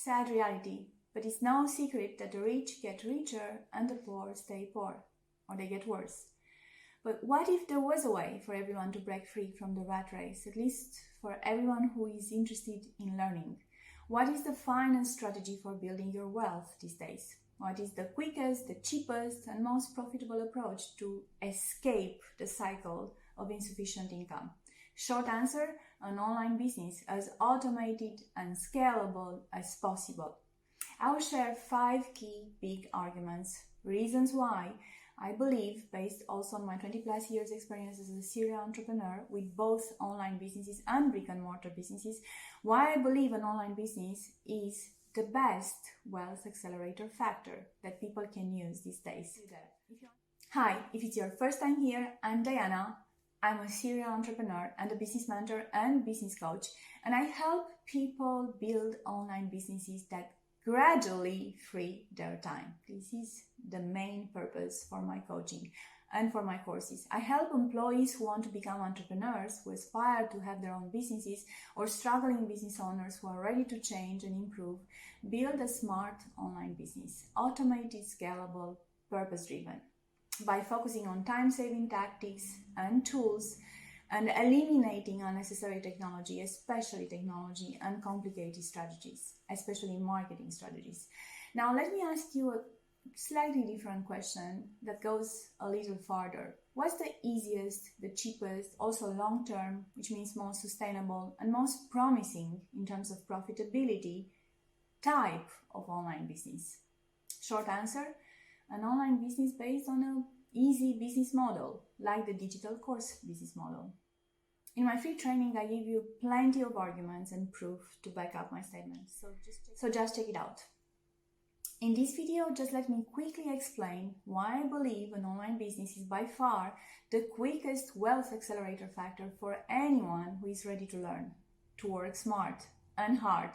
sad reality, but it's no secret that the rich get richer and the poor stay poor, or they get worse. But what if there was a way for everyone to break free from the rat race, at least for everyone who is interested in learning? What is the finance strategy for building your wealth these days? What is the quickest, the cheapest, and most profitable approach to escape the cycle of insufficient income? Short answer, an online business as automated and scalable as possible. I will share 5 key big arguments, reasons why I believe, based also on my 20 plus years experience as a serial entrepreneur with both online businesses and brick and mortar businesses, why I believe an online business is the best wealth accelerator factor that people can use these days. Hi, if it's your first time here, I'm Diana. I'm a serial entrepreneur and a business mentor and business coach, and I help people build online businesses that gradually free their time. This is the main purpose for my coaching and for my courses. I help employees who want to become entrepreneurs, who aspire to have their own businesses, or struggling business owners who are ready to change and improve, build a smart online business, automated, scalable, purpose-driven, by focusing on time-saving tactics and tools and eliminating unnecessary technology, especially technology and complicated strategies, especially marketing strategies. Now, let me ask you a slightly different question that goes a little farther. What's the easiest, the cheapest, also long-term, which means most sustainable and most promising in terms of profitability type of online business? Short answer, an online business based on an easy business model, like the digital course business model. In my free training, I give you plenty of arguments and proof to back up my statements, so just check it out. In this video, just let me quickly explain why I believe an online business is by far the quickest wealth accelerator factor for anyone who is ready to learn, to work smart and hard,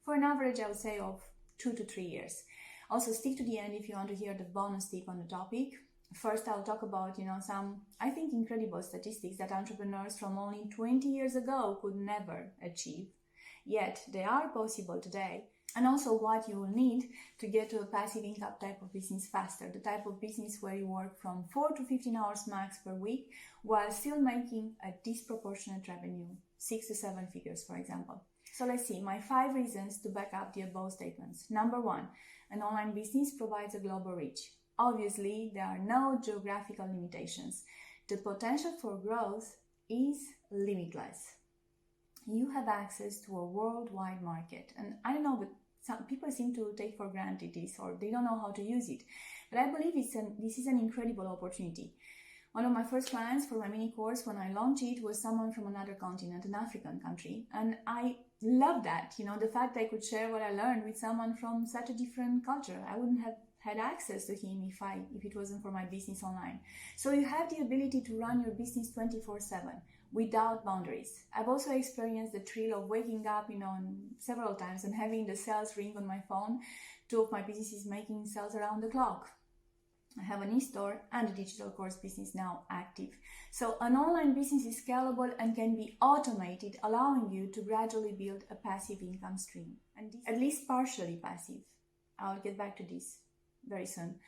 for an average, I would say, of 2 to 3 years. Also, stick to the end if you want to hear the bonus tip on the topic. First, I'll talk about, some, I think, incredible statistics that entrepreneurs from only 20 years ago could never achieve. Yet, they are possible today. And also what you will need to get to a passive income type of business faster, the type of business where you work from 4 to 15 hours max per week while still making a disproportionate revenue, 6 to 7 figures, for example. So let's see, my 5 reasons to back up the above statements. Number 1, an online business provides a global reach. Obviously, there are no geographical limitations. The potential for growth is limitless. You have access to a worldwide market. And I don't know, but some people seem to take for granted this, or they don't know how to use it. But I believe this is an incredible opportunity. One of my first clients for my mini course, when I launched it, was someone from another continent, an African country. And I love that, the fact that I could share what I learned with someone from such a different culture. I wouldn't have had access to him if it wasn't for my business online. So you have the ability to run your business 24/7 without boundaries. I've also experienced the thrill of waking up, several times and having the sales ring on my phone. 2 of my businesses making sales around the clock. I have an e-store and a digital course business now active. So an online business is scalable and can be automated, allowing you to gradually build a passive income stream, and at least partially passive. I'll get back to this very soon.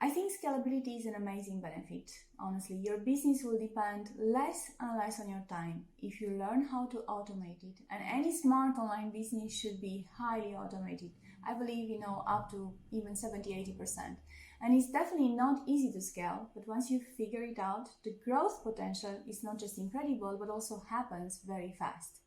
I think scalability is an amazing benefit. Honestly, your business will depend less and less on your time if you learn how to automate it. And any smart online business should be highly automated. I believe, up to even 70-80%. And it's definitely not easy to scale, but once you figure it out, the growth potential is not just incredible, but also happens very fast.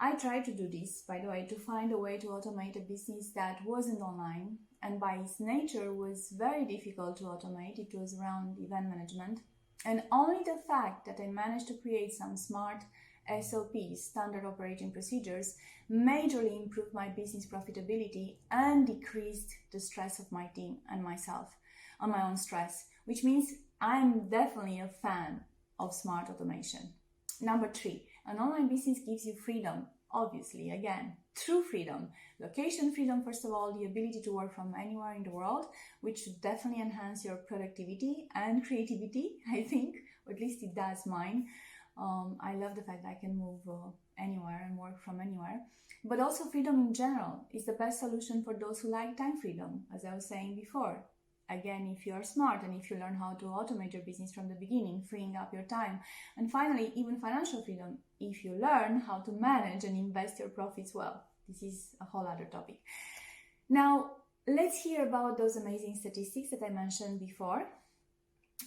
I tried to do this, by the way, to find a way to automate a business that wasn't online, and by its nature was very difficult to automate. It was around event management. And only the fact that I managed to create some smart SOPs, standard operating procedures, majorly improved my business profitability and decreased the stress of my team and myself on my own stress, which means I'm definitely a fan of smart automation. Number 3, an online business gives you freedom. Obviously, again, true freedom. Location freedom, first of all, the ability to work from anywhere in the world, which should definitely enhance your productivity and creativity, I think, or at least it does mine. I love the fact that I can move anywhere and work from anywhere. But also freedom in general is the best solution for those who like time freedom, as I was saying before. Again, if you are smart and if you learn how to automate your business from the beginning, freeing up your time. And finally, even financial freedom, if you learn how to manage and invest your profits well. This is a whole other topic. Now, let's hear about those amazing statistics that I mentioned before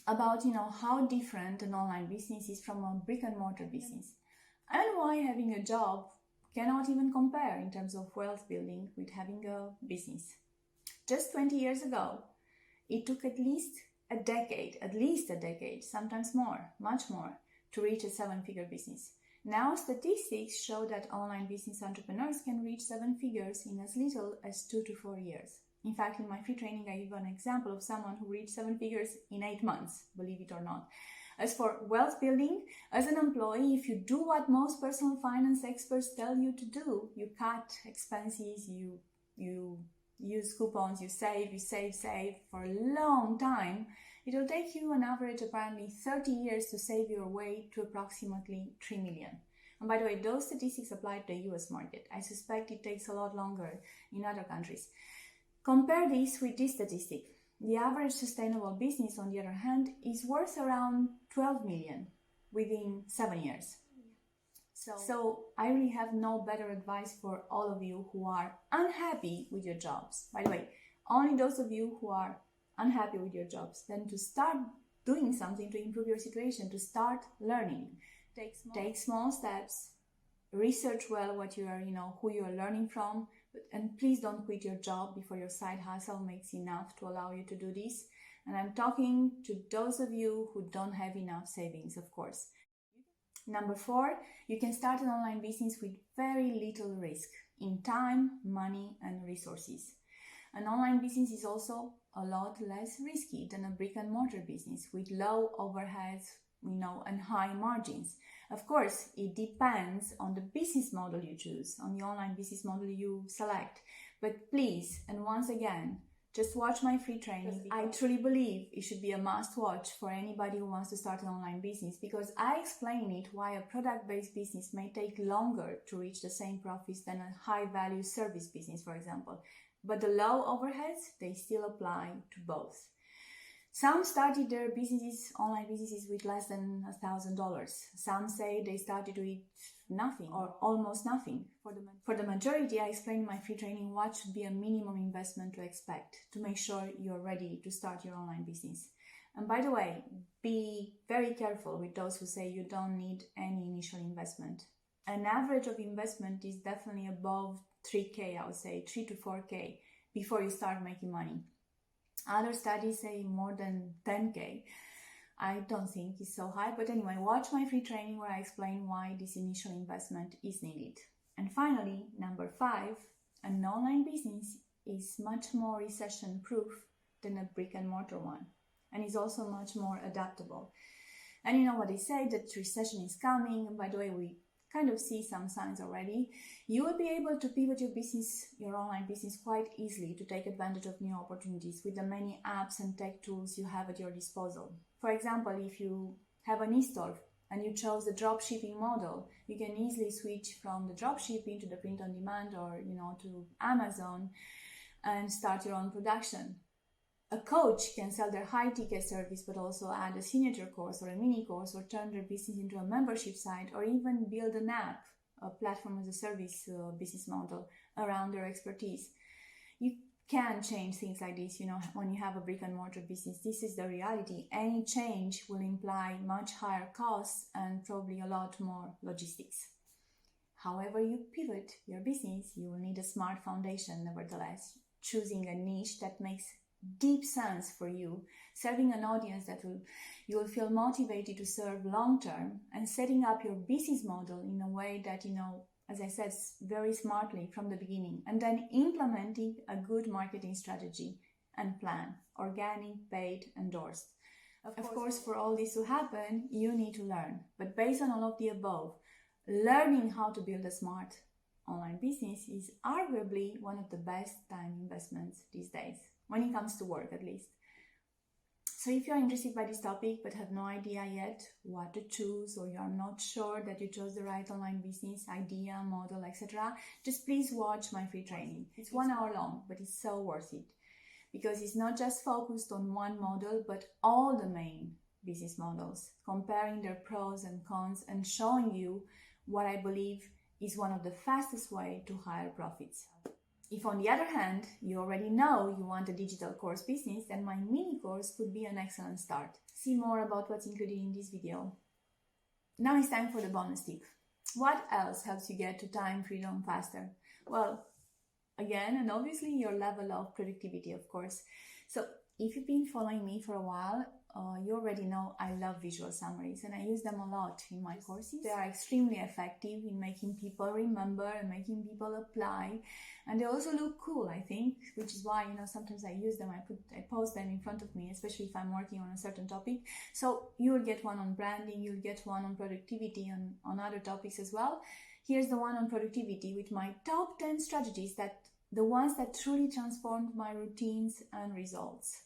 about, how different an online business is from a brick and mortar business, and why having a job cannot even compare in terms of wealth building with having a business. Just 20 years ago, it took at least a decade, sometimes more, much more, to reach a 7-figure business. Now, statistics show that online business entrepreneurs can reach 7 figures in as little as 2 to 4 years. In fact, in my free training, I give an example of someone who reached 7 figures in 8 months, believe it or not. As for wealth building, as an employee, if you do what most personal finance experts tell you to do, you cut expenses, you use coupons, you save for a long time, it will take you on average apparently 30 years to save your way to approximately 3 million. And by the way, those statistics apply to the US market. I suspect it takes a lot longer in other countries. Compare this with this statistic. The average sustainable business, on the other hand, is worth around 12 million within 7 years. So I really have no better advice for all of you who are unhappy with your jobs. By the way, only those of you who are unhappy with your jobs, then to start doing something to improve your situation, to start learning. Take small steps, research well what you are, who you are learning from, and please don't quit your job before your side hustle makes enough to allow you to do this. And I'm talking to those of you who don't have enough savings, of course. Number 4, you can start an online business with very little risk in time, money, and resources. An online business is also a lot less risky than a brick and mortar business with low overheads, and high margins. Of course, it depends on the business model you choose, on the online business model you select. But please, and once again, just watch my free training. I truly believe it should be a must watch for anybody who wants to start an online business, because I explain it why a product-based business may take longer to reach the same profits than a high-value service business, for example. But the low overheads, they still apply to both. Some started their online businesses with less than $1,000. Some say they started with nothing or almost nothing. For the majority, I explain in my free training what should be a minimum investment to expect to make sure you're ready to start your online business. And by the way, be very careful with those who say you don't need any initial investment. An average of investment is definitely above 3K, I would say 3 to 4K before you start making money. Other studies say more than 10K. I don't think it's so high, but anyway, watch my free training where I explain why this initial investment is needed. And finally, number 5, an online business is much more recession-proof than a brick and mortar one, and is also much more adaptable. And you know what they say, that recession is coming, and by the way, we kind of see some signs already. You will be able to pivot your online business quite easily to take advantage of new opportunities with the many apps and tech tools you have at your disposal. For example, if you have an e-store and you chose the drop shipping model, you can easily switch from the drop shipping to the print on demand or, to Amazon and start your own production. A coach can sell their high-ticket service but also add a signature course or a mini course, or turn their business into a membership site, or even build an app, a platform as a service business model around their expertise. You can change things like this, when you have a brick and mortar business. This is the reality. Any change will imply much higher costs and probably a lot more logistics. However you pivot your business, you will need a smart foundation nevertheless, choosing a niche that makes deep sense for you, serving an audience that you will feel motivated to serve long term, and setting up your business model in a way that, as I said, very smartly from the beginning, and then implementing a good marketing strategy and plan, organic, paid, endorsed. Of course, for all this to happen, you need to learn. But based on all of the above, learning how to build a smart online business is arguably one of the best time investments these days, when it comes to work at least. So if you're interested by this topic but have no idea yet what to choose, or you're not sure that you chose the right online business idea, model, etc., just please watch my free training. It's 1 hour long, but it's so worth it, because it's not just focused on one model, but all the main business models, comparing their pros and cons and showing you what I believe is one of the fastest way to higher profits. If on the other hand, you already know you want a digital course business, then my mini course could be an excellent start. See more about what's included in this video. Now it's time for the bonus tip. What else helps you get to time freedom faster? Well, again, and obviously your level of productivity, of course. So if you've been following me for a while, you already know I love visual summaries, and I use them a lot in my courses. They are extremely effective in making people remember and making people apply, and they also look cool, I think, which is why, sometimes I use them. I post them in front of me, especially if I'm working on a certain topic. So you will get one on branding, you'll get one on productivity, and on other topics as well. Here's the one on productivity with my top 10 strategies, the ones that truly transformed my routines and results.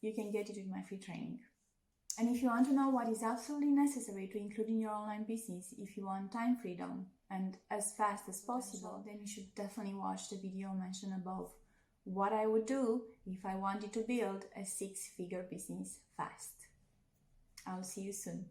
You can get it with my free training. And if you want to know what is absolutely necessary to include in your online business, if you want time freedom and as fast as possible, then you should definitely watch the video mentioned above. What I would do if I wanted to build a 6-figure business fast. I'll see you soon.